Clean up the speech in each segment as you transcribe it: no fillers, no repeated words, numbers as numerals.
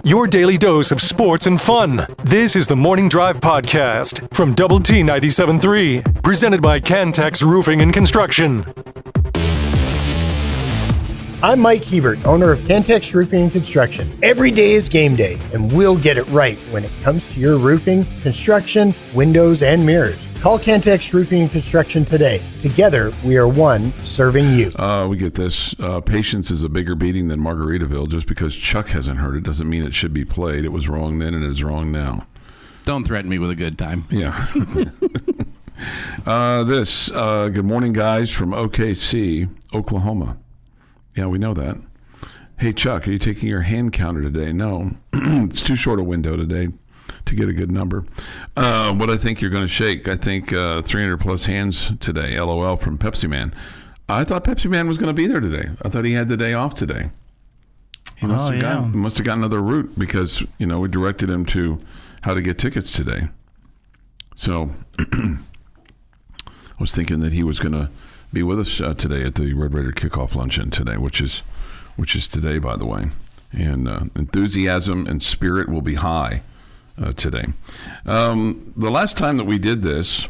Your daily dose of sports and fun. This is the Morning Drive Podcast from Double T 97.3, presented by Cantex Roofing and Construction. I'm Mike Hebert, owner of Cantex Roofing and Construction. Every day is game day, and we'll get it right when it comes to your roofing, construction, windows, and mirrors. Call Cantex Roofing and Construction today. Together, we are one serving you. We get this. Patience is a bigger beating than Margaritaville. Just because Chuck hasn't heard it doesn't mean it should be played. It was wrong then and it is wrong now. Don't threaten me with a good time. Yeah. Good morning, guys, from OKC, Oklahoma. Yeah, we know that. Hey, Chuck, are you taking your hand counter today? No. It's too short a window today to get a good number. What I think you're going to shake, I think 300 plus hands today, LOL from Pepsi Man. I thought Pepsi Man was going to be there today. I thought he had the day off today. He must have gotten another route because, we directed him to how to get tickets today. So I was thinking that he was going to be with us today at the Red Raider kickoff luncheon today, which is today, by the way. And enthusiasm and spirit will be high today. The last time that we did this,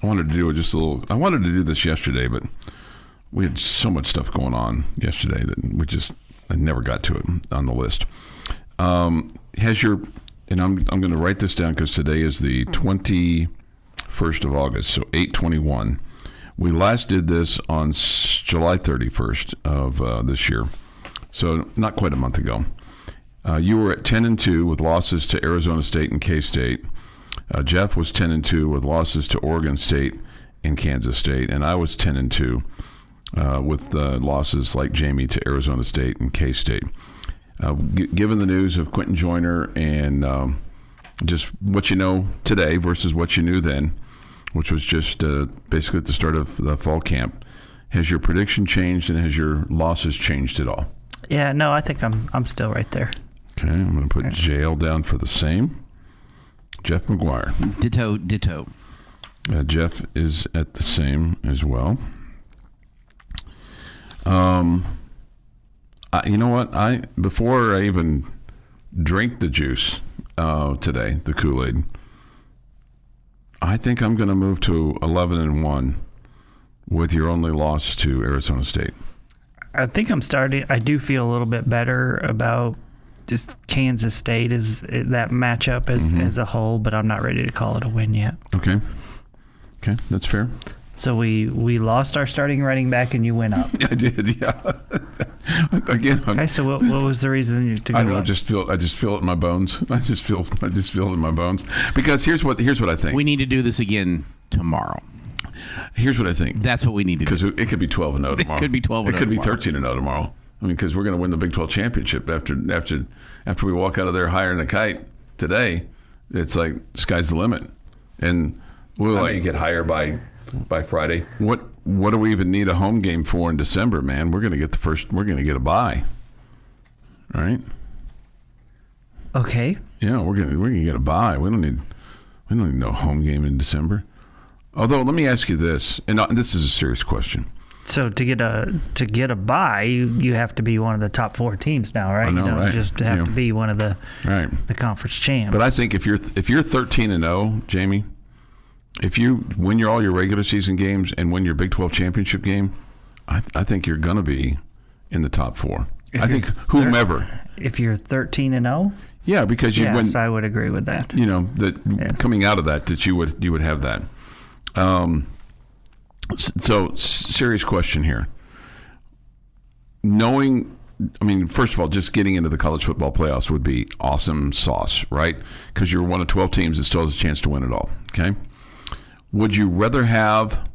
I wanted to do this yesterday, but we had so much stuff going on yesterday that I never got to it on the list. And I'm going to write this down because today is the 21st of August, so 8/21. We last did this on July 31st of this year, so not quite a month ago. You were at 10-2 with losses to Arizona State and K-State. Jeff was 10-2 with losses to Oregon State and Kansas State, and I was 10-2 with losses like Jamie to Arizona State and K-State. Given the news of Quentin Joyner and just what you know today versus what you knew then, which was just basically at the start of the fall camp, has your prediction changed and has your losses changed at all? Yeah, no, I think I'm still right there. Okay, I'm going to put jail down for the same. Jeff McGuire. Ditto. Jeff is at the same as well. You know what? Before I even drink the juice today, the Kool-Aid, I think I'm going to move to 11-1 with your only loss to Arizona State. I think I do feel a little bit better about just Kansas State as that matchup as a whole, but I'm not ready to call it a win yet. Okay, that's fair. So we lost our starting running back and you went up. I did, yeah. Again. Okay, so what was the reason to go I don't know. up? I just feel it in my bones. I just feel it in my bones. Because here's what I think. We need to do this again tomorrow. Here's what I think. That's what we need to do. Because it could be 12-0 tomorrow. It could be 12-0. It could be 13-0 tomorrow. I mean, because we're going to win the Big 12 championship after we walk out of there higher than a kite today. It's like sky's the limit, and we'll get higher by Friday. What do we even need a home game for in December, man? We're going to get we're going to get a bye. All right? Okay. Yeah, we're going to get a bye. We don't need no home game in December. Although, let me ask you this, and this is a serious question. So to get a bye, you have to be one of the top 4 teams now, right? I know, you don't right? just have to be one of the conference champs. But I think if you're 13-0, Jamie, if you win all your regular season games and win your Big 12 championship game, I think you're going to be in the top 4. I think whomever. If you're 13-0? Yeah, because you win. Yes, I would agree with that. Coming out of that you would have that. So serious question here. First of all, just getting into the college football playoffs would be awesome sauce, right? Because you're one of 12 teams that still has a chance to win it all, okay? Would you rather have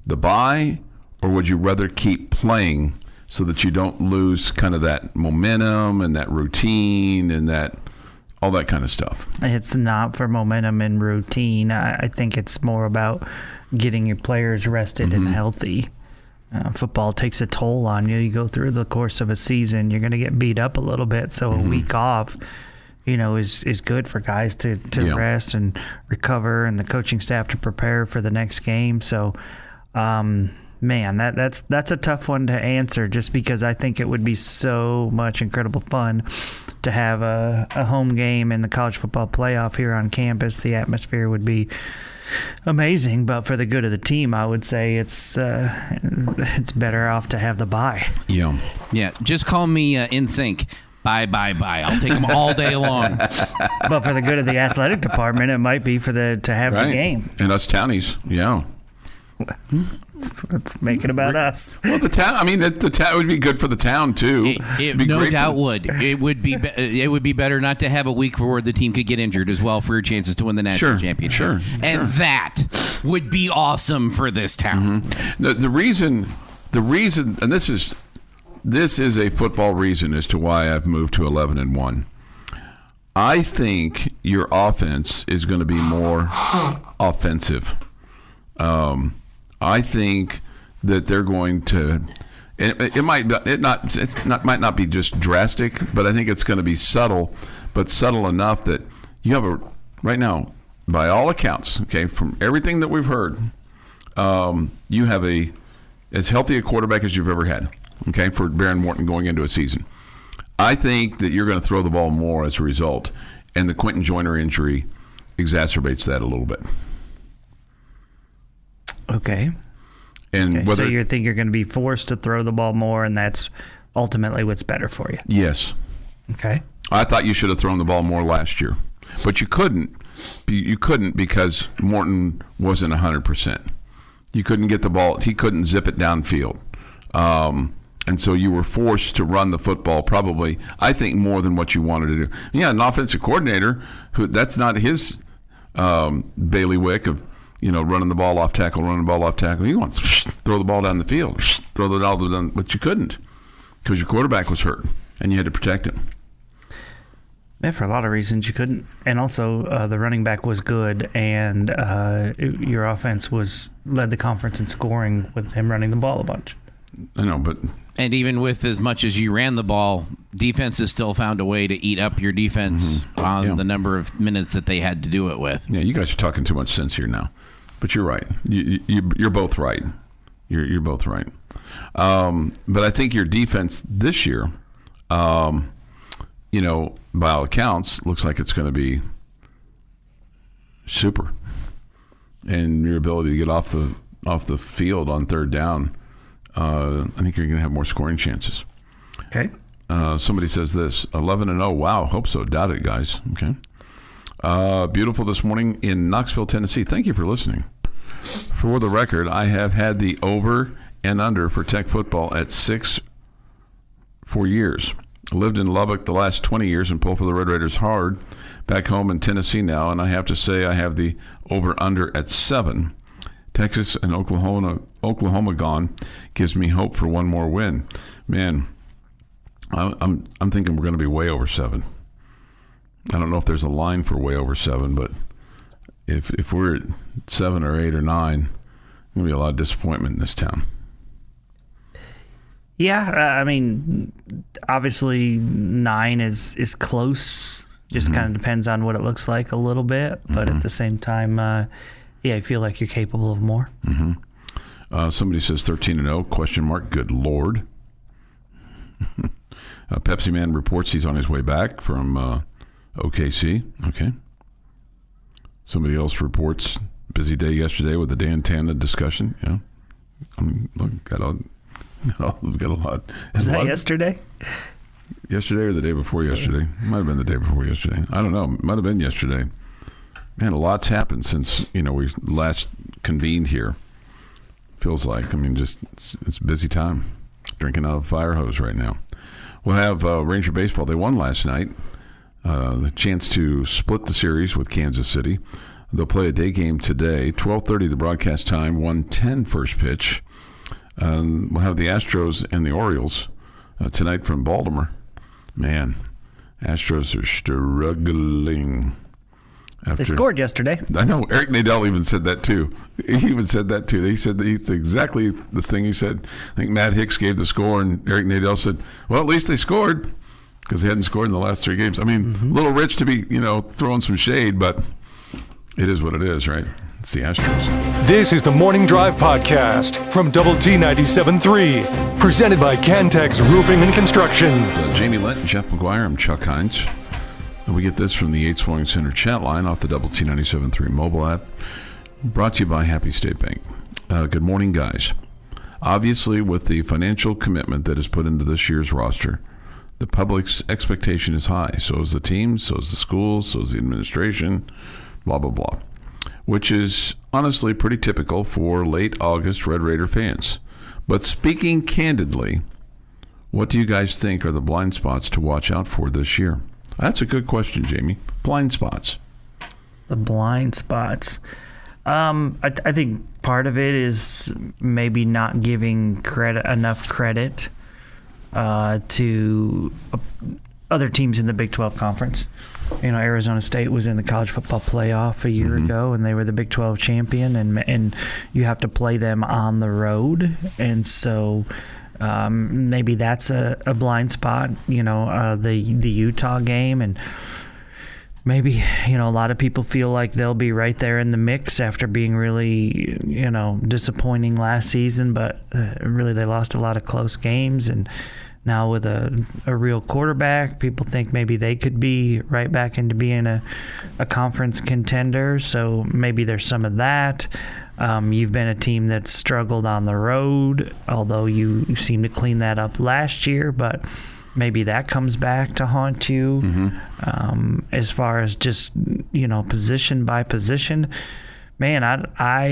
the bye, or would you rather keep playing so that you don't lose kind of that momentum and that routine and that all that kind of stuff? It's not for momentum and routine. I think it's more about getting your players rested and healthy. Football takes a toll on you. You go through the course of a season, you're going to get beat up a little bit. So a week off, is good for guys to rest and recover, and the coaching staff to prepare for the next game. So Man, that's a tough one to answer, just because I think it would be so much incredible fun to have a home game in the college football playoff here on campus. The atmosphere would be amazing, but for the good of the team, I would say it's better off to have the bye. Yeah. Yeah, just call me in sync. Bye. I'll take them all day long. But for the good of the athletic department, it might be to have the game. And us townies, yeah. Let's make it about us. Well, the town. I mean, the town would be good for the town too. It no doubt would. It would be better not to have a week where the team could get injured as well for your chances to win the national championship. Sure. That would be awesome for this town. Mm-hmm. The reason, and this is a football reason as to why I've moved to 11-1. I think your offense is going to be more offensive. I think that they're going to. It might might not be just drastic, but I think it's going to be subtle, but subtle enough that you have right now, by all accounts, okay, from everything that we've heard, you have as healthy a quarterback as you've ever had, okay, for Baron Morton going into a season. I think that you're going to throw the ball more as a result, and the Quentin Joyner injury exacerbates that a little bit. Okay. And so you think you're going to be forced to throw the ball more, and that's ultimately what's better for you? Yes. Okay. I thought you should have thrown the ball more last year, but you couldn't. You couldn't because Morton wasn't 100%. You couldn't get the ball. He couldn't zip it downfield. And so you were forced to run the football probably, I think, more than what you wanted to do. Yeah, an offensive coordinator, that's not his bailiwick of, running the ball off tackle. He wants to throw the ball down the field, throw the ball down, but you couldn't because your quarterback was hurt and you had to protect him. Yeah, for a lot of reasons you couldn't. And also the running back was good, and your offense led the conference in scoring with him running the ball a bunch. I know, but... And even with as much as you ran the ball, defenses still found a way to eat up your defense on the number of minutes that they had to do it with. Yeah, you guys are talking too much sense here now. But you're right. You're both right. You're both right. But I think your defense this year, by all accounts, looks like it's going to be super. And your ability to get off the field on third down, I think you're going to have more scoring chances. Okay. Somebody says this, 11-0. Wow, hope so. Doubt it, guys. Okay. Beautiful this morning in Knoxville, Tennessee. Thank you for listening. For the record, I have had the over and under for Tech football at 6 for years. Lived in Lubbock the last 20 years and pull for the Red Raiders hard. Back home in Tennessee now, and I have to say I have the over under at 7. Texas and Oklahoma gone gives me hope for one more win. Man, I'm thinking we're going to be way over 7. I don't know if there's a line for way over 7, but if we're at 7 or 8 or 9, there's going to be a lot of disappointment in this town. Yeah, I mean, obviously 9 is close. Just kind of depends on what it looks like a little bit, but at the same time, I feel like you're capable of more. Somebody says 13-0, question mark, good Lord. Pepsi Man reports he's on his way back from OKC. Okay. Somebody else reports busy day yesterday with the Dan Tana discussion. Yeah. I mean, look, got a lot. Was that yesterday? Yesterday or the day before yesterday? Might have been the day before yesterday. I don't know. Might have been yesterday. Man, a lot's happened since, we last convened here. Feels like. I mean, just it's busy time. Drinking out of a fire hose right now. We'll have Ranger Baseball. They won last night. The chance to split the series with Kansas City. They'll play a day game today. 12:30 the broadcast time. 1:10 first pitch. We'll have the Astros and the Orioles tonight from Baltimore. Man, Astros are struggling. They scored yesterday. I know. Eric Nadel even said that, too. He even said that, too. He said that it's exactly the thing he said. I think Matt Hicks gave the score, and Eric Nadel said, well, at least they scored, because they hadn't scored in the last 3 games. I mean, a little rich to be, throwing some shade, but it is what it is, right? It's the Astros. This is the Morning Drive Podcast from Double T 97.3, presented by Cantex Roofing and Construction. Jamie Lent and Jeff McGuire. I'm Chuck Heinz. And we get this from the Yates Flooring Center chat line off the Double T 97.3 mobile app, brought to you by Happy State Bank. Good morning, guys. Obviously, with the financial commitment that is put into this year's roster, the public's expectation is high. So is the team, so is the schools, so is the administration, blah, blah, blah. Which is honestly pretty typical for late August Red Raider fans. But speaking candidly, what do you guys think are the blind spots to watch out for this year? That's a good question, Jamie. Blind spots. The blind spots. I think part of it is maybe not giving enough credit to other teams in the Big 12 conference. You know, Arizona State was in the college football playoff a year ago, and they were the Big 12 champion, and you have to play them on the road, and so maybe that's a blind spot. You know, the Utah game, and maybe, you know, a lot of people feel like they'll be right there in the mix after being really, you know, disappointing last season, but really they lost a lot of close games, and now with a real quarterback, people think maybe they could be right back into being a conference contender. So maybe there's some of that. You've been a team that's struggled on the road, although you seem to clean that up last year, but maybe that comes back to haunt you. As far as just, you know, position by position, man, I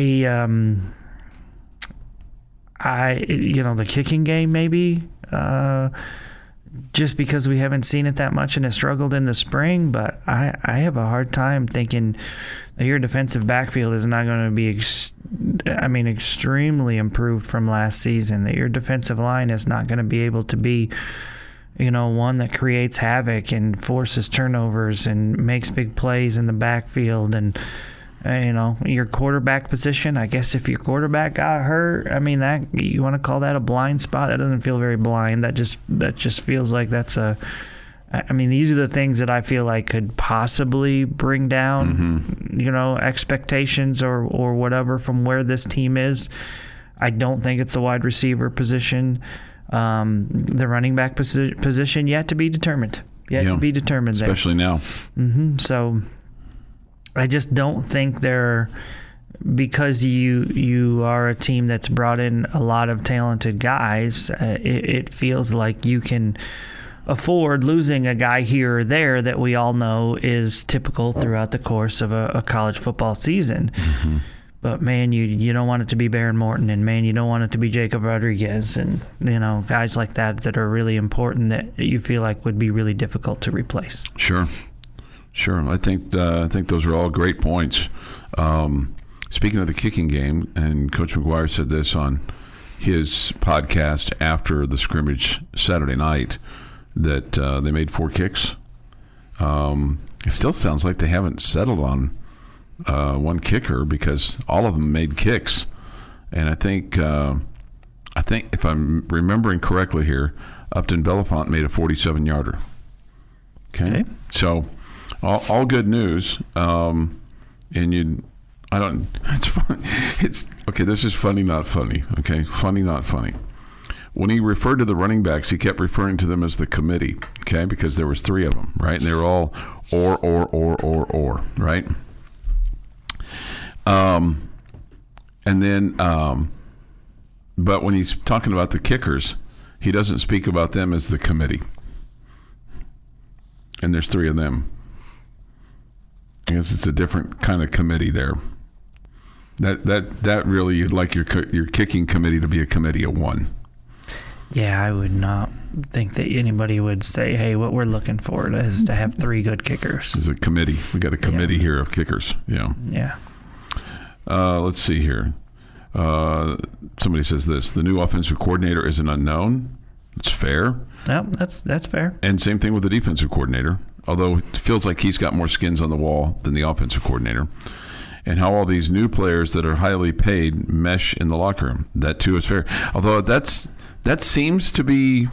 you know, the kicking game maybe, just because we haven't seen it that much and it struggled in the spring, but I have a hard time thinking that your defensive backfield is not going to be extremely improved from last season, that your defensive line is not going to be able to be, you know, one that creates havoc and forces turnovers and makes big plays in the backfield. And you know, your quarterback position, I guess if your quarterback got hurt, I mean, that you want to call that a blind spot? That doesn't feel very blind. That just feels like that's I mean, these are the things that I feel like could possibly bring down, you know, expectations or whatever from where this team is. I don't think it's the wide receiver position. The running back position yet to be determined. Especially now. So I just don't think because you are a team that's brought in a lot of talented guys, it feels like you can afford losing a guy here or there that we all know is typical throughout the course of a college football season. But, man, you don't want it to be Baron Morton, and, man, you don't want it to be Jacob Rodriguez, and, you know, guys like that are really important that you feel like would be really difficult to replace. Sure. I think those are all great points. Speaking of the kicking game, and Coach McGuire said this on his podcast after the scrimmage Saturday night, that they made 4 kicks. It still sounds like they haven't settled on one kicker because all of them made kicks. And I think if I'm remembering correctly here, Upton Belafont made a 47-yarder. Okay. So all good news. It's fun. It's okay. This is funny, not funny. Okay. Funny, not funny. When he referred to the running backs, he kept referring to them as the committee. Okay. Because there was 3 of them, right? And they were all or, right? And then, but when he's talking about the kickers, he doesn't speak about them as the committee. And there's 3 of them. I guess it's a different kind of committee there. That really, you'd like your kicking committee to be a committee of 1. Yeah, I would not think that anybody would say, hey, what we're looking for is to have 3 good kickers. It's a committee. We got a committee here of kickers. Yeah. Let's see here. Somebody says this: the new offensive coordinator is an unknown. It's fair. Yep, that's fair. And same thing with the defensive coordinator, although it feels like he's got more skins on the wall than the offensive coordinator. And how all these new players that are highly paid mesh in the locker room. That too is fair. Although that seems to be,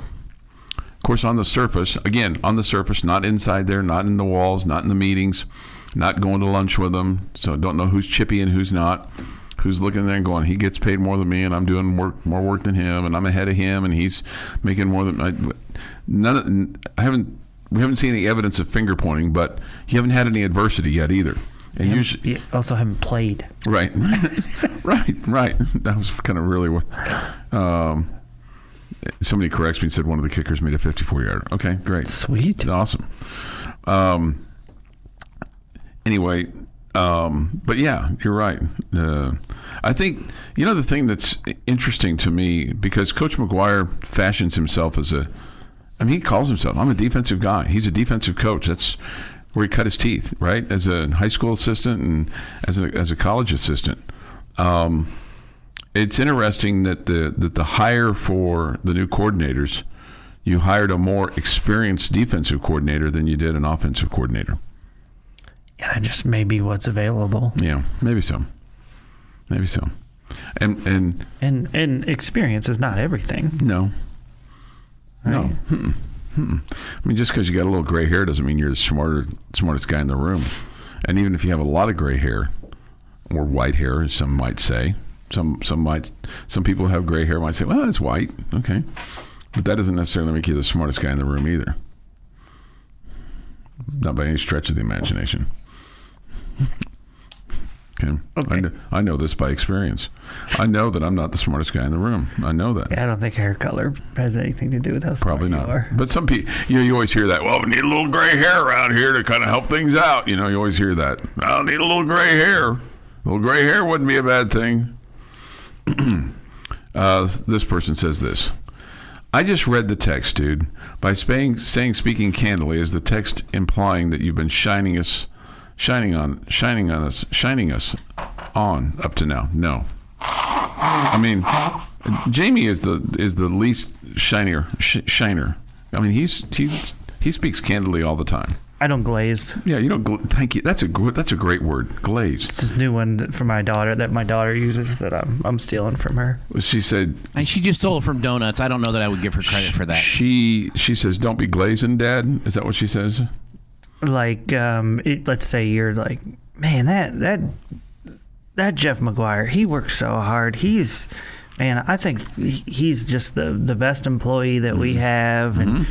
of course, on the surface. Again, on the surface, not inside there, not in the walls, not in the meetings. not going to lunch with them, so don't know who's chippy and who's not. Who's looking there and going, he gets paid more than me, and I'm doing more work than him, and I'm ahead of him, and he's making more than we haven't seen any evidence of finger pointing, but you haven't had any adversity yet either. And you also haven't played. Right. right. That was kind of really what. Somebody corrects me and said one of the kickers made a 54-yarder. Okay, great. Sweet. Awesome. Anyway, but yeah, you're right. I think, the thing that's interesting to me, because Coach McGuire fashions himself as he calls himself, I'm a defensive guy. He's a defensive coach. That's where he cut his teeth, right? As a high school assistant and as a college assistant. It's interesting that the hire for the new coordinators, you hired a more experienced defensive coordinator than you did an offensive coordinator. Yeah, that just may be what's available. Yeah, maybe so. And experience is not everything. No. Right? No. I mean, just because you got a little gray hair doesn't mean you're the smartest guy in the room. And even if you have a lot of gray hair or white hair, as some might say, some people who have gray hair might say, well, it's white. Okay. But that doesn't necessarily make you the smartest guy in the room either. Not by any stretch of the imagination. Okay. I know this by experience. I know that I'm not the smartest guy in the room. I know that. Yeah, I don't think hair color has anything to do with how smart Probably not. you are. But some people, you always hear that. Well, we need a little gray hair around here to kind of help things out. You always hear that. I need a little gray hair. A little gray hair wouldn't be a bad thing. This person says this. I just read the text, dude. By saying speaking candidly, is the text implying that you've been shining us on up to now? No. I mean, Jamie is the least shiner. I mean, he speaks candidly all the time. I don't glaze. Yeah, you don't. Thank you. That's a great word. Glaze. It's this new one for my daughter that my daughter uses that I'm stealing from her. She said. And she just stole it from donuts. I don't know that I would give her credit for that. She says, "Don't be glazing, Dad." Is that what she says? Like, let's say you're like, man, that Jeff McGuire, he works so hard. I think he's just the best employee that we have. And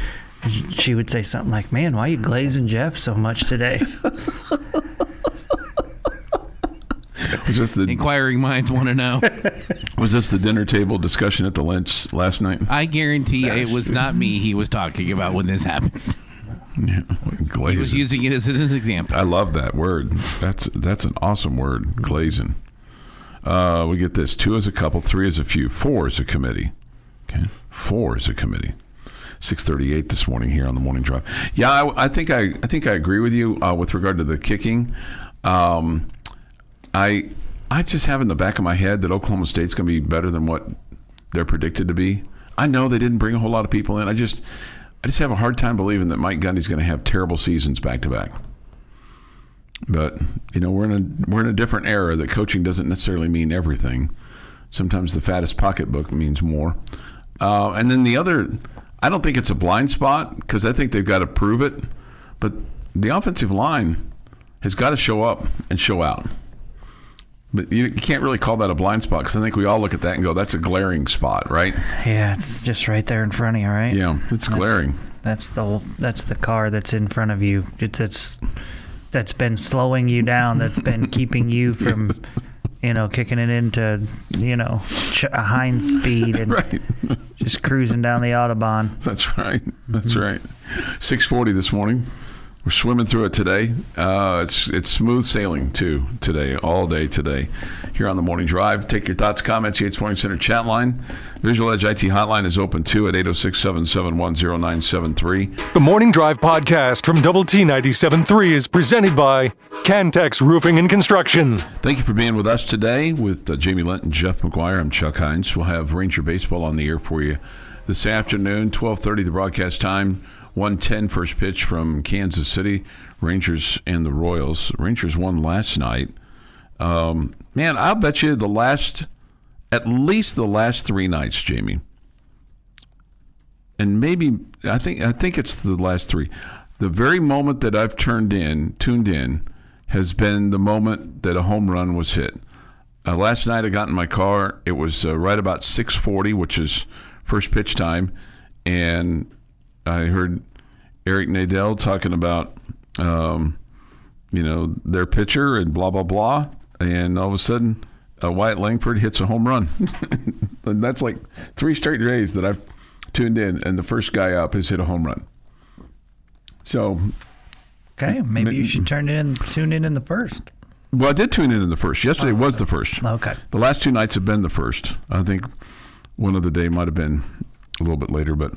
she would say something like, man, why are you glazing Jeff so much today? Was this the inquiring minds want to know? Was this the dinner table discussion at the Lents last night? I guarantee it was not me he was talking about when this happened. Yeah, glazing. He was using it as an example. I love that word. That's an awesome word, glazing. We get this: 2 as a couple, 3 as a few, 4 as a committee. Okay, 4 as a committee. 6:38 this morning here on the Morning Drive. Yeah, I think I agree with you with regard to the kicking. I just have in the back of my head that Oklahoma State's going to be better than what they're predicted to be. I know they didn't bring a whole lot of people in. I just have a hard time believing that Mike Gundy's going to have terrible seasons back to back. But we're in a different era that coaching doesn't necessarily mean everything. Sometimes the fattest pocketbook means more. And then the other, I don't think it's a blind spot because I think they've got to prove it. But the offensive line has got to show up and show out. But you can't really call that a blind spot because I think we all look at that and go, that's a glaring spot, right? Yeah, it's just right there in front of you, right? Yeah, it's glaring. That's the car that's in front of you. That's been slowing you down. That's been keeping you from, kicking it into, a Heinz speed and right. just cruising down the Autobahn. That's right. That's right. 6:40 this morning. We're swimming through it today. It's smooth sailing, too, today, all day today. Here on the Morning Drive. Take your thoughts, comments, Yates Morning Center chat line. Visual Edge IT hotline is open, too, at 806-771-0973. The Morning Drive podcast from Double T 97.3 is presented by Cantex Roofing and Construction. Thank you for being with us today with Jamie Lent and Jeff McGuire. I'm Chuck Heinz. We'll have Ranger Baseball on the air for you this afternoon, 12:30 the broadcast time. 1:10 first pitch from Kansas City, Rangers and the Royals. Rangers won last night. Man, I'll bet you at least the last 3 nights, Jamie. And maybe, I think it's the last 3. The very moment that I've tuned in, has been the moment that a home run was hit. Last night I got in my car. It was right about 6:40, which is first pitch time, and I heard Eric Nadel talking about, their pitcher and blah, blah, blah, and all of a sudden Wyatt Langford hits a home run. And that's like 3 straight days that I've tuned in, and the first guy up has hit a home run. So, okay, maybe you should tune in in the first. Well, I did tune in the first. Yesterday was the first. Okay. The last 2 nights have been the first. I think one of the day might have been a little bit later, but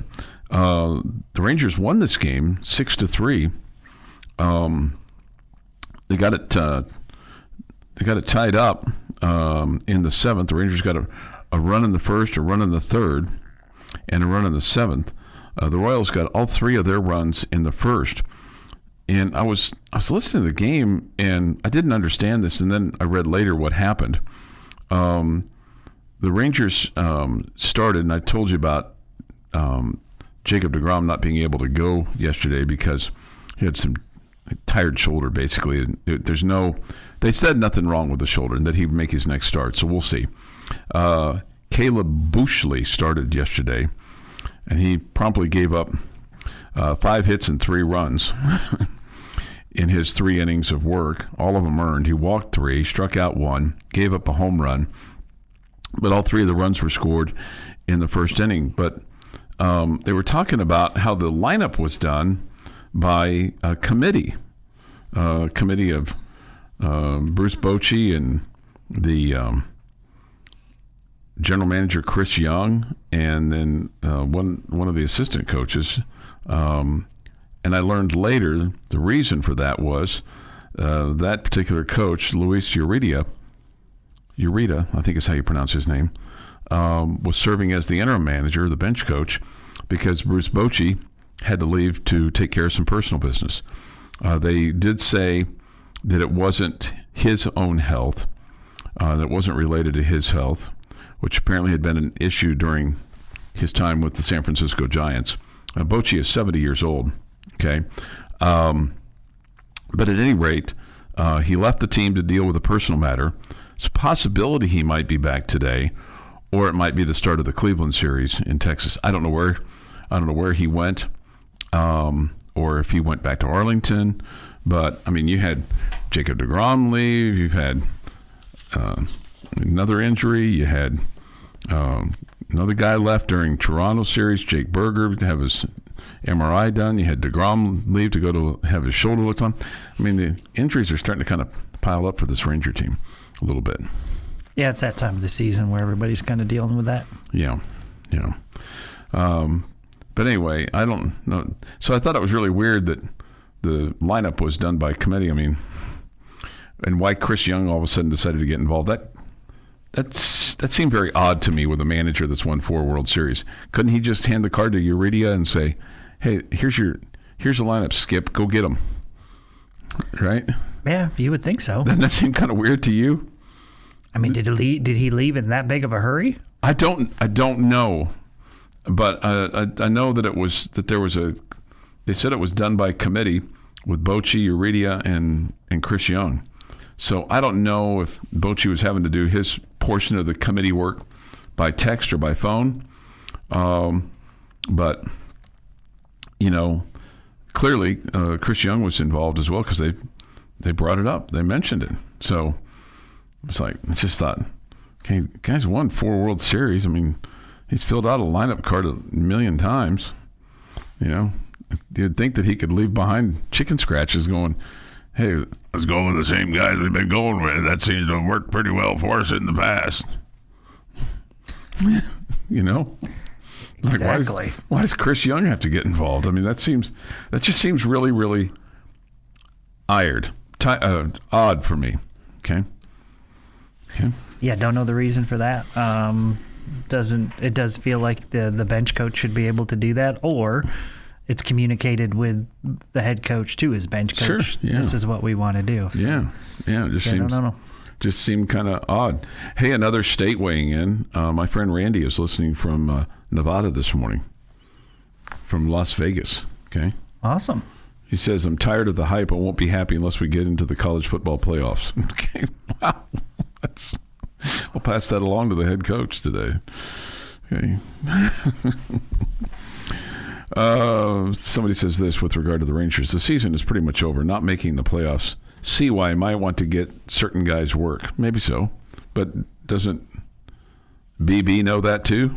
the Rangers won this game 6-3. They got it tied up in the 7th. The Rangers got a run in the first, a run in the 3rd, and a run in the 7th. The Royals got all 3 of their runs in the first. And I was listening to the game, and I didn't understand this, and then I read later what happened. The Rangers started, and I told you about Jacob deGrom not being able to go yesterday because he had some tired shoulder, basically. They said nothing wrong with the shoulder and that he would make his next start, so we'll see. Caleb Buechley started yesterday, and he promptly gave up 5 hits and 3 runs in his 3 innings of work, all of them earned. He walked 3, struck out 1, gave up a home run, but all 3 of the runs were scored in the first inning. But they were talking about how the lineup was done by a committee of Bruce Bochy and the general manager Chris Young, and then one of the assistant coaches. And I learned later the reason for that was that particular coach, Luis Ureta, I think is how you pronounce his name, was serving as the interim manager, the bench coach, because Bruce Bochy had to leave to take care of some personal business. They did say that it wasn't his own health, that it wasn't related to his health, which apparently had been an issue during his time with the San Francisco Giants. Bochy is 70 years old, okay? But at any rate, he left the team to deal with a personal matter. It's a possibility he might be back today, or it might be the start of the Cleveland series in Texas. I don't know where he went, or if he went back to Arlington. But, I mean, you had Jacob deGrom leave. You've had another injury. You had another guy left during Toronto series, Jake Berger, to have his MRI done. You had deGrom leave to go to have his shoulder looked on. I mean, the injuries are starting to kind of pile up for this Ranger team a little bit. Yeah, it's that time of the season where everybody's kind of dealing with that. Yeah. But anyway, I don't know. So I thought it was really weird that the lineup was done by committee. I mean, and why Chris Young all of a sudden decided to get involved. That seemed very odd to me with a manager that's won 4 World Series. Couldn't he just hand the card to Ureta and say, "Hey, here's the lineup, Skip. Go get them." Right? Yeah, you would think so. Doesn't that seem kind of weird to you? I mean, did he leave in that big of a hurry? I don't know, but I know that they said it was done by committee with Bochy, Ureta, and Chris Young. So I don't know if Bochy was having to do his portion of the committee work by text or by phone. But, clearly Chris Young was involved as well because they brought it up. They mentioned it. So it's like, I just thought, okay, the guy's won 4 World Series. I mean, he's filled out a lineup card 1 million times. You'd think that he could leave behind chicken scratches going, "Hey, let's go with the same guys we've been going with. That seems to have worked pretty well for us in the past." Exactly. Like, why does Chris Young have to get involved? I mean, that just seems really, really odd for me. Okay. Yeah, don't know the reason for that. It does feel like the bench coach should be able to do that, or it's communicated with the head coach to his bench coach. Sure, yeah. This is what we want to do. So, It just seemed kind of odd. Hey, another state weighing in. My friend Randy is listening from Nevada this morning, from Las Vegas. Okay. Awesome. He says, I'm tired of the hype. I won't be happy unless we get into the college football playoffs. Okay, wow. We'll pass that along to the head coach today. Okay. Somebody says this with regard to the Rangers. The season is pretty much over. Not making the playoffs. See why I might want to get certain guys work. Maybe so. But doesn't BB know that too?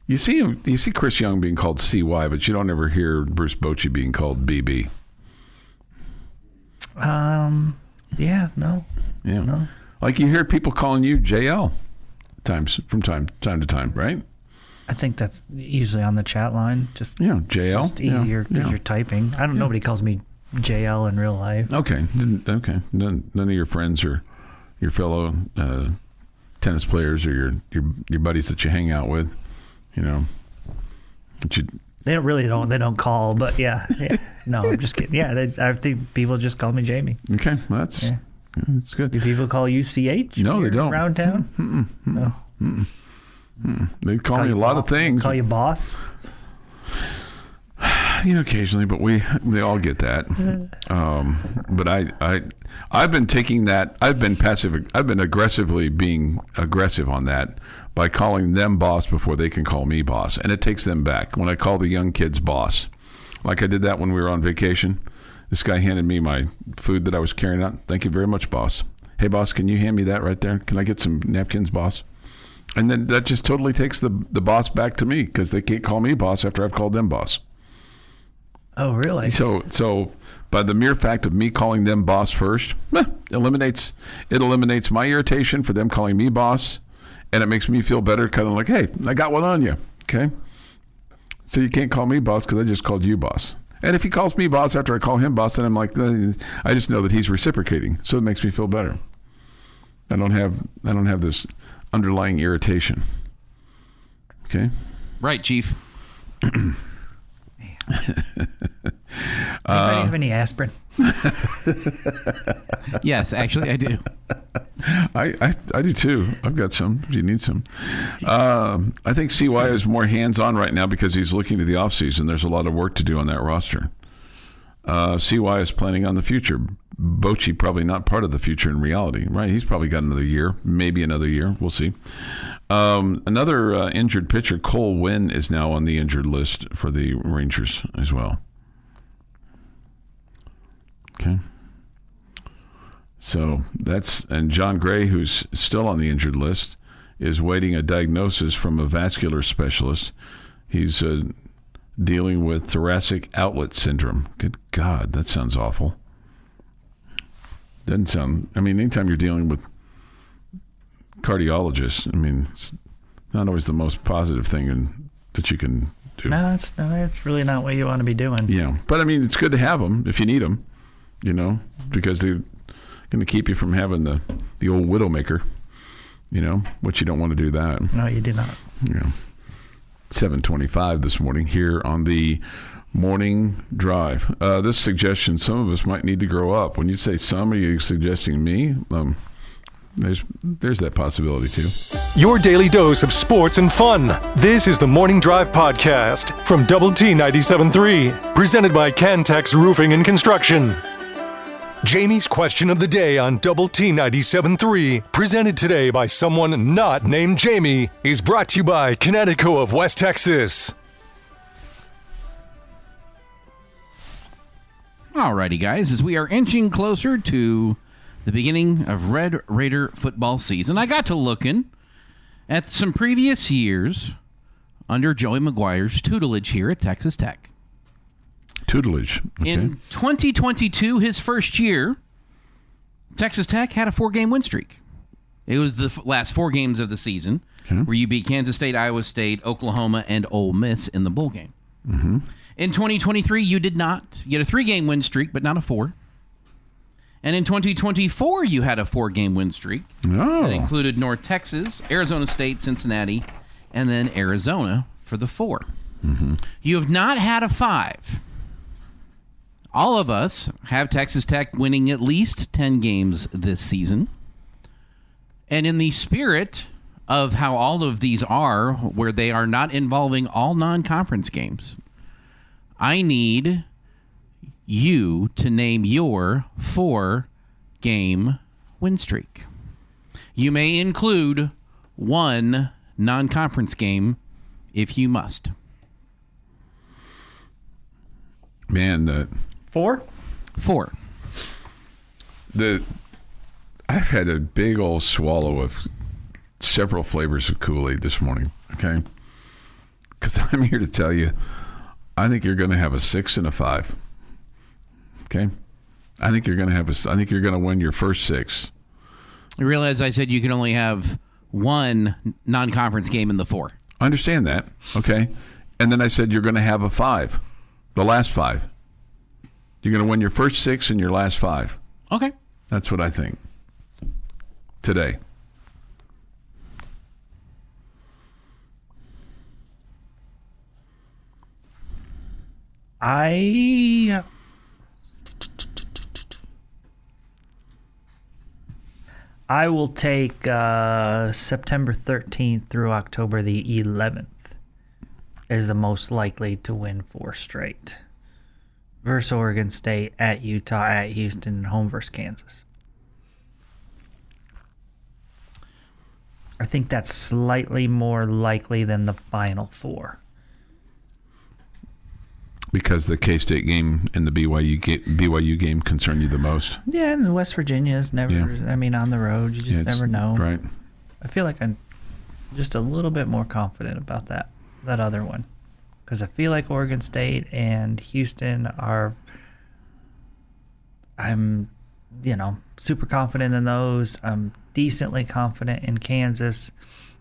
You see Chris Young being called CY, but you don't ever hear Bruce Bochy being called BB. Yeah, no. Yeah. No. Like you hear people calling you JL from time to time, right? I think that's usually on the chat line. Just JL. It's just easier because you're typing. Nobody calls me JL in real life. Okay. None of your friends or your fellow tennis players or your buddies that you hang out with. They don't call, but yeah. No, I'm just kidding. Yeah, I think people just call me Jamie. Okay, well, that's good. Do people call you CH? No, they don't. Around town? No. They call me a lot of things. Call you boss? Occasionally, but they all get that. But I've been taking that. I've been aggressively being aggressive on that by calling them boss before they can call me boss, and it takes them back. When I call the young kids boss, like I did that when we were on vacation, this guy handed me my food that I was carrying out. Thank you very much, boss. Hey, boss, can you hand me that right there? Can I get some napkins, boss? And then that just totally takes the boss back to me because they can't call me boss after I've called them boss. Oh, really? So by the mere fact of me calling them boss first, it eliminates my irritation for them calling me boss, and it makes me feel better, kind of like, hey, I got one on you, okay? So you can't call me boss because I just called you boss. And if he calls me boss after I call him boss, then I'm like, I just know that he's reciprocating, so it makes me feel better. I don't have this underlying irritation. Okay? Right, Chief. Anybody have any aspirin? Yes, actually, I do. I do too. I've got some. If you need some. I think CY is more hands-on right now because he's looking to the offseason. There's a lot of work to do on that roster. CY is planning on the future. Bochy probably not part of the future in reality, right? He's probably got another year, maybe another year. We'll see. Another injured pitcher, Cole Winn, is now on the injured list for the Rangers as well. Okay. So and John Gray, who's still on the injured list, is waiting a diagnosis from a vascular specialist. He's dealing with thoracic outlet syndrome. Good God, that sounds awful. Doesn't sound, anytime you're dealing with cardiologists, it's not always the most positive thing that you can do. No, it's really not what you want to be doing. Yeah, but it's good to have them if you need them, because they're going to keep you from having the old widowmaker, which you don't want to do that. No, you do not. Yeah. 7:25 this morning here on the Morning Drive. This suggestion, some of us might need to grow up. When you say some, are you suggesting me? There's that possibility too. Your daily dose of sports and fun. This is the Morning Drive podcast from Double T 97.3, presented by Cantex Roofing and Construction. Jamie's question of the day on Double T 97.3, presented today by someone not named Jamie, is brought to you by Connecticut of West Texas. Alrighty, guys, as we are inching closer to the beginning of Red Raider football season, I got to looking at some previous years under Joey McGuire's tutelage here at Texas Tech. Tutelage. Okay. In 2022, his first year, Texas Tech had a 4-game win streak. It was the last 4 games of the season, where you beat Kansas State, Iowa State, Oklahoma, and Ole Miss in the bowl game. Mm-hmm. In 2023, you did not. You had a 3-game win streak, but not a 4. And in 2024, you had a 4-game win streak. Oh. That included North Texas, Arizona State, Cincinnati, and then Arizona for the 4. Mm-hmm. You have not had a 5. All of us have Texas Tech winning at least 10 games this season. And in the spirit of how all of these are, where they are not involving all non-conference games, I need you to name your 4-game win streak. You may include one non-conference game if you must. Man, 4? 4. I've had a big old swallow of several flavors of Kool-Aid this morning, okay? Because I'm here to tell you, I think you're going to have a 6 and a 5, okay? I think you're going to win your first 6. You realize I said you can only have one non-conference game in the 4. I understand that, okay? And then I said you're going to have a 5, the last 5. You're going to win your first 6 and your last 5. Okay. That's what I think today. I will take September 13th through October the 11th as the most likely to win 4 straight. Versus Oregon State, at Utah, at Houston, and home versus Kansas. I think that's slightly more likely than the final 4. Because the K-State game and the BYU game concern you the most. Yeah, and West Virginia is never, on the road, you just never know. Right. I feel like I'm just a little bit more confident about that other one. Because I feel like Oregon State and Houston I'm super confident in those. I'm decently confident in Kansas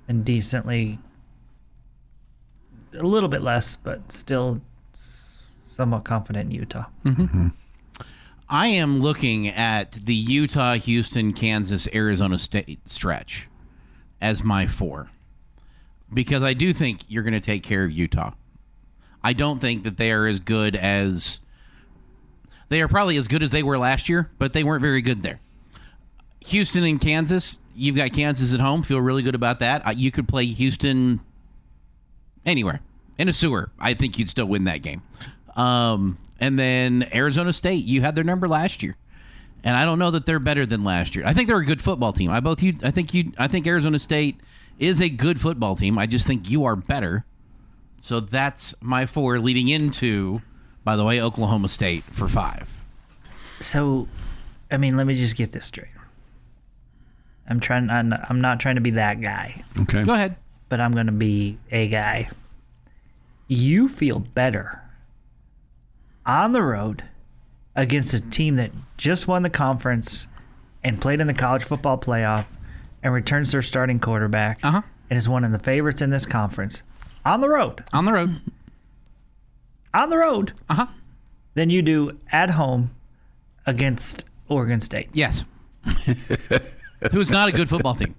and a little bit less, but still somewhat confident in Utah. Mm-hmm. I am looking at the Utah, Houston, Kansas, Arizona State stretch as my 4 because I do think you're going to take care of Utah. I don't think that they are as good as they are probably as good as they were last year, but they weren't very good there. Houston and Kansas, you've got Kansas at home. Feel really good about that. You could play Houston anywhere in a sewer. I think you'd still win that game. And then Arizona State, you had their number last year, and I don't know that they're better than last year. I think they're a good football team. I think Arizona State is a good football team. I just think you are better. So that's my 4 leading into, by the way, Oklahoma State for 5. So, let me just get this straight. I'm not trying to be that guy. Okay. Go ahead. But I'm going to be a guy. You feel better on the road against a team that just won the conference and played in the college football playoff and returns their starting quarterback and is one of the favorites in this conference. On the road. Than you do at home against Oregon State. Yes. Who's not a good football team.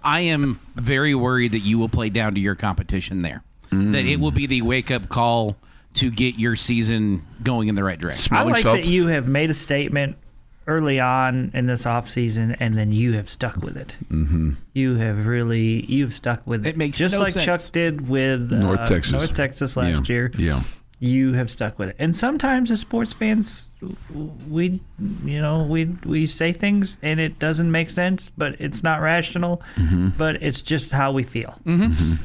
I am very worried that you will play down to your competition there. That it will be the wake-up call to get your season going in the right direction. I like that you have made a statement early on in this offseason, and then you have stuck with it. Mm-hmm. You've stuck with it. It makes just no like sense. Chuck did with North Texas last year. Yeah. You have stuck with it. And sometimes as sports fans, we say things and it doesn't make sense, but it's not rational, but it's just how we feel. Mm-hmm.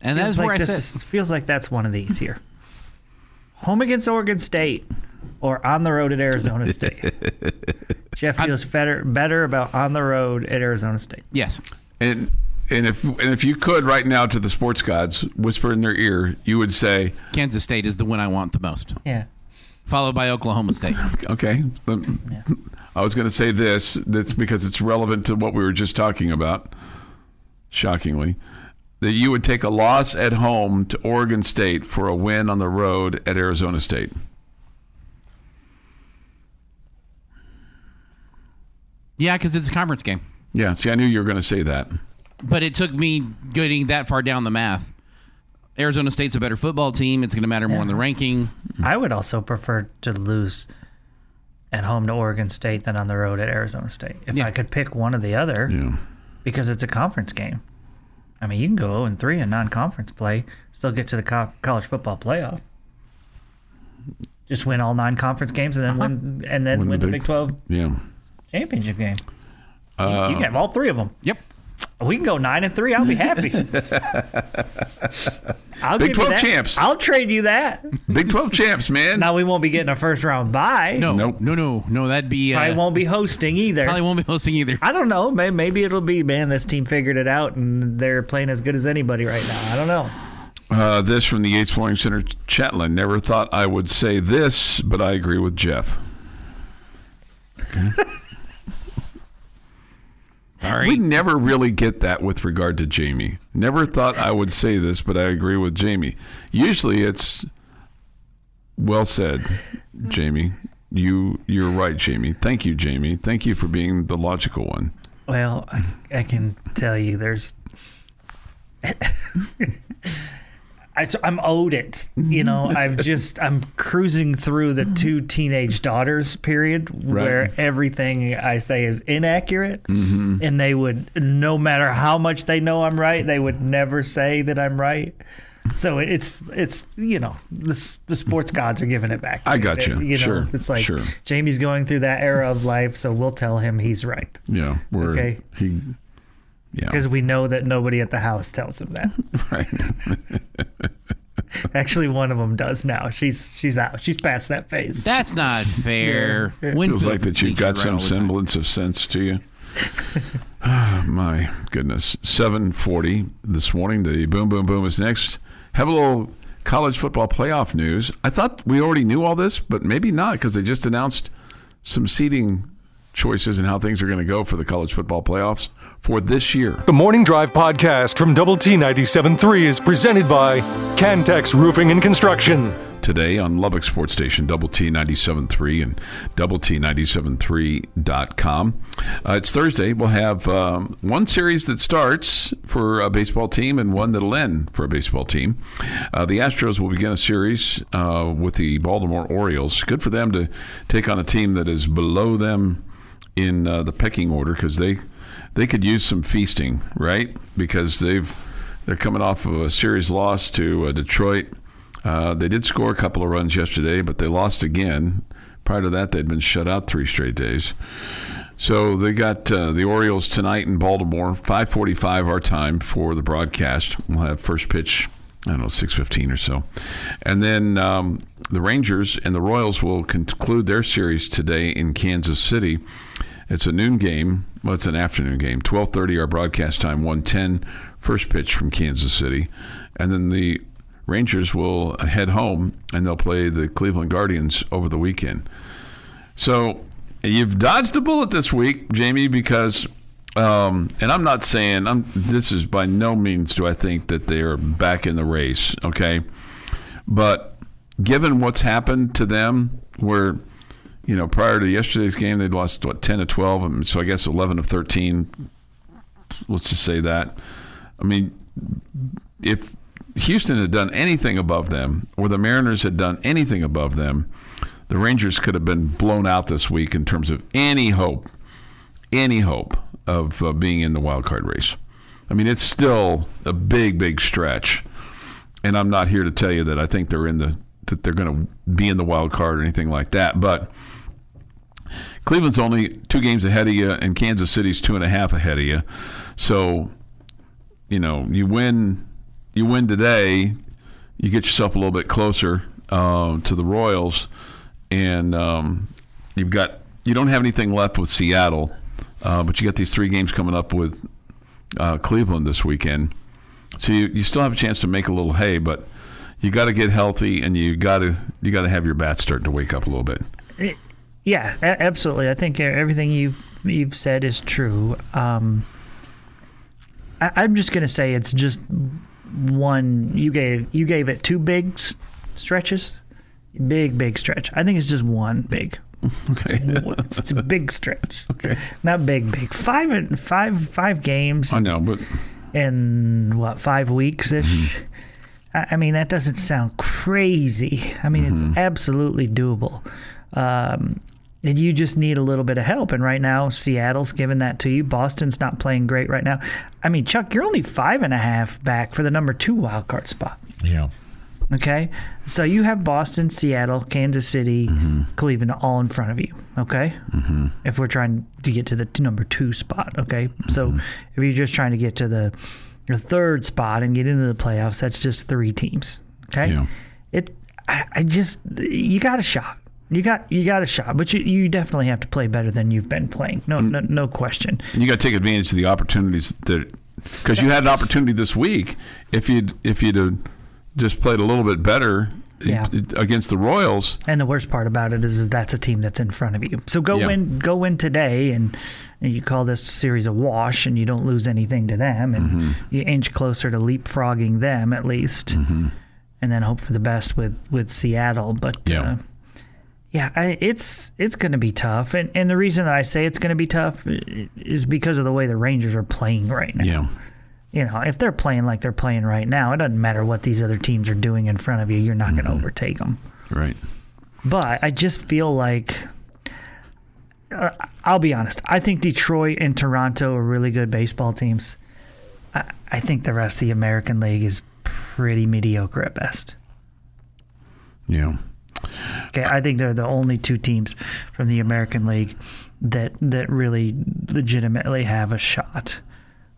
And that's where it feels like that's one of these here. Home against Oregon State or on the road at Arizona State. Jeff feels better about on the road at Arizona State. Yes. And if you could right now to the sports gods whisper in their ear, you would say Kansas State is the one I want the most. Yeah. Followed by Oklahoma State. Okay. Yeah. I was going to say that's because it's relevant to what we were just talking about, shockingly, that you would take a loss at home to Oregon State for a win on the road at Arizona State. Yeah, because it's a conference game. Yeah, see, I knew you were going to say that. But it took me getting that far down the math. Arizona State's a better football team. It's going to matter more in the ranking. I would also prefer to lose at home to Oregon State than on the road at Arizona State. If I could pick one or the other, because it's a conference game. I mean, you can go 0-3 in non-conference play, still get to the college football playoff. Just win all 9 conference games and then win the Big 12 championship game. You can have all 3 of them. Yep. We can go 9-3. I'll be happy. Big 12 champs. I'll trade you that. Big 12 champs, man. Now we won't be getting a first round bye. No. Nope. No. That'd be. I won't be hosting either. Probably won't be hosting either. I don't know. Maybe it'll be, man, this team figured it out and they're playing as good as anybody right now. I don't know. This from the Yates Flooring Center chat line. Never thought I would say this, but I agree with Jeff. Okay. Sorry. We never really get that with regard to Jamie. Never thought I would say this, but I agree with Jamie. Usually it's well said, Jamie. You're right, Jamie. Thank you, Jamie. Thank you for being the logical one. Well, I can tell you there's... I'm owed it. I'm cruising through the 2 teenage daughters period where everything I say is inaccurate. And they would, no matter how much they know I'm right, they would never say that I'm right. So it's the sports gods are giving it back. I got you. Sure. It's like Jamie's going through that era of life, so we'll tell him he's right. Yeah. Okay. Because we know that nobody at the house tells him that. Right. Actually, one of them does now. She's out. She's past that phase. That's not fair. Feels like that you've got some semblance of sense to you. My goodness. 7:40 this morning. The Boom Boom Boom is next. Have a little college football playoff news. I thought we already knew all this, but maybe not, because they just announced some seeding choices and how things are going to go for the college football playoffs for this year. The Morning Drive podcast from Double T 97.3 is presented by Cantex Roofing and Construction. Today on Lubbock Sports Station, Double T 97.3 and DoubleT973.com. It's Thursday. We'll have one series that starts for a baseball team and one that'll end for a baseball team. The Astros will begin a series with the Baltimore Orioles. Good for them to take on a team that is below them in the pecking order, because they could use some feasting, right? Because they're coming off of a series loss to Detroit. They did score a couple of runs yesterday, but they lost again. Prior to that, they'd been shut out 3 straight days. So they got the Orioles tonight in Baltimore, 5:45 our time for the broadcast. We'll have first pitch, 6:15 or so. And then the Rangers and the Royals will conclude their series today in Kansas City. It's a noon game. Well, it's an afternoon game. 12:30 our broadcast time, 1:10 first pitch from Kansas City. And then the Rangers will head home, and they'll play the Cleveland Guardians over the weekend. So you've dodged a bullet this week, Jamie, because, and I'm not saying, this is by no means do I think that they are back in the race, okay? But given what's happened to them, where, prior to yesterday's game, they'd lost, 10 of 12, so I guess 11 of 13. Let's just say that. I mean, if Houston had done anything above them, or the Mariners had done anything above them, the Rangers could have been blown out this week in terms of any hope of being in the wild card race. I mean, it's still a big, big stretch, and I'm not here to tell you that I think that they're going to be in the wild card or anything like that. But Cleveland's only 2 games ahead of you, and Kansas City's 2.5 ahead of you. So, you win today, you get yourself a little bit closer to the Royals, and you don't have anything left with Seattle, but you got these 3 games coming up with Cleveland this weekend, so you still have a chance to make a little hay, but you got to get healthy, and you got to have your bats starting to wake up a little bit. Yeah, absolutely. I think everything you've said is true. I'm just going to say it's just one. You gave it 2 big stretches, big stretch. I think it's just one big. Okay, it's a big stretch. Okay, not big. 5 games. I know, but in 5 weeks ish. Mm-hmm. I mean, that doesn't sound crazy. I mean, It's absolutely doable. And you just need a little bit of help. And right now, Seattle's giving that to you. Boston's not playing great right now. I mean, Chuck, you're only 5.5 back for the number 2 wild card spot. Yeah. Okay? So you have Boston, Seattle, Kansas City, Cleveland all in front of you. Okay? If we're trying to get to the number 2 spot. Okay? So if you're just trying to get to the 3rd spot and get into the playoffs, that's just 3 teams. Okay? Yeah. You got a shot. You got a shot, but you definitely have to play better than you've been playing. No question. And you got to take advantage of the opportunities because you had an opportunity this week. If you'd just played a little bit better against the Royals. And the worst part about it is that's a team that's in front of you. So go win today, and you call this series a wash, and you don't lose anything to them, and you inch closer to leapfrogging them at least, and then hope for the best with Seattle. But it's going to be tough, and the reason that I say it's going to be tough is because of the way the Rangers are playing right now. Yeah. You know, if they're playing like they're playing right now, it doesn't matter what these other teams are doing in front of you. You're not going to overtake them. Right. But I just feel like, I'll be honest, I think Detroit and Toronto are really good baseball teams. I think the rest of the American League is pretty mediocre at best. Yeah. Okay, I think they're the only 2 teams from the American League that really legitimately have a shot.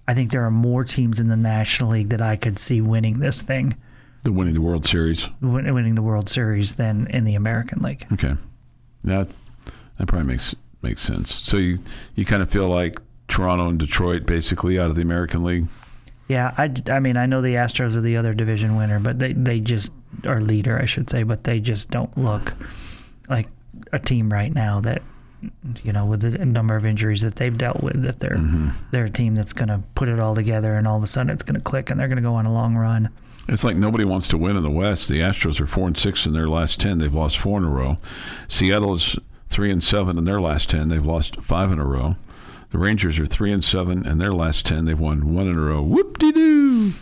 I think there are more teams in the National League that I could see winning this thing. Winning the World Series. Winning the World Series than in the American League. Okay. That probably makes sense. So you kind of feel like Toronto and Detroit basically out of the American League? Yeah, I mean, I know the Astros are the other division winner, but they just are leader, I should say, but they just don't look like a team right now that, you know, with the number of injuries that they've dealt with, that they're a team that's going to put it all together, and all of a sudden it's going to click and they're going to go on a long run. It's like nobody wants to win in the West. The Astros are 4-6 in their last 10. They've lost 4 in a row. Seattle is 3-7 in their last 10. They've lost 5 in a row. The Rangers are 3-7 in their last 10. They've won 1 in a row. Whoop-de-doo!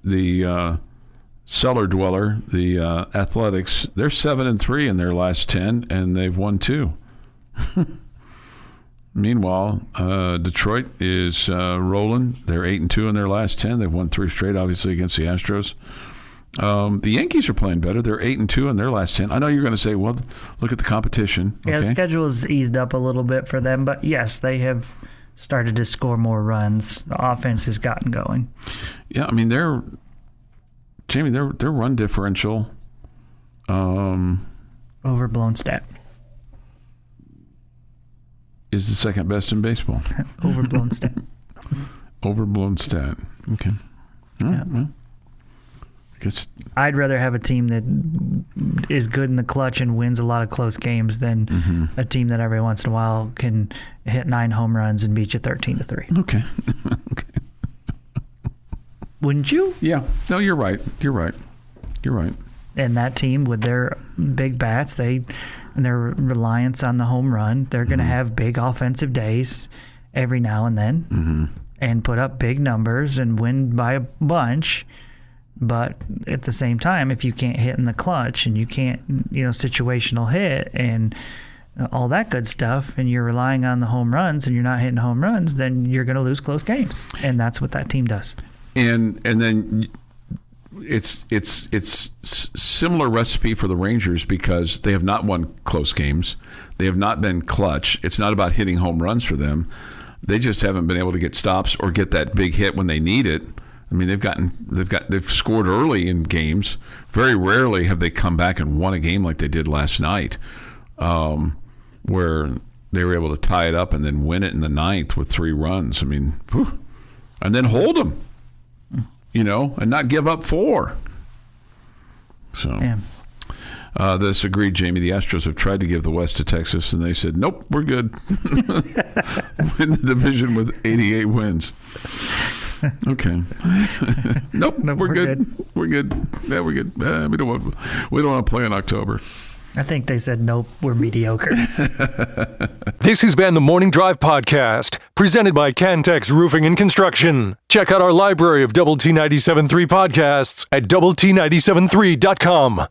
The cellar dweller, the Athletics, they're 7-3 in their last 10, and they've won 2. Meanwhile, Detroit is rolling. They're 8-2 in their last 10. They've won 3 straight, obviously, against the Astros. The Yankees are playing better. They're 8-2 in their last 10. I know you're going to say, well, look at the competition. Yeah, okay. the schedule has eased up a little bit for them, but yes, they have started to score more runs. The offense has gotten going. Yeah, I mean, their run differential. Overblown stat. Is the second best in baseball. Overblown stat. Overblown stat. Okay. All right, well, I guess I'd rather have a team that is good in the clutch and wins a lot of close games than a team that every once in a while can hit 9 home runs and beat you 13-3. Okay. Okay. Wouldn't you? Yeah. No, you're right. You're right. And that team with their big bats, and their reliance on the home run, they're going to have big offensive days every now and then and put up big numbers and win by a bunch. But at the same time, if you can't hit in the clutch and you can't, situational hit and all that good stuff, and you're relying on the home runs and you're not hitting home runs, then you're going to lose close games. And that's what that team does. And then it's similar recipe for the Rangers because they have not won close games. They have not been clutch. It's not about hitting home runs for them. They just haven't been able to get stops or get that big hit when they need it. I mean, they've scored early in games. Very rarely have they come back and won a game like they did last night, where they were able to tie it up and then win it in the 9th with 3 runs. I mean, whew. And then hold them, and not give up 4. So, this agreed, Jamie. The Astros have tried to give the West to Texas, and they said, nope, we're good. Win the division with 88 wins. Okay. Nope, we're good. We're good. Yeah, we're good. We don't want to play in October. I think they said, nope, we're mediocre. This has been the Morning Drive Podcast, presented by Cantex Roofing and Construction. Check out our library of Double T 97.3 podcasts at doublet97.3.com.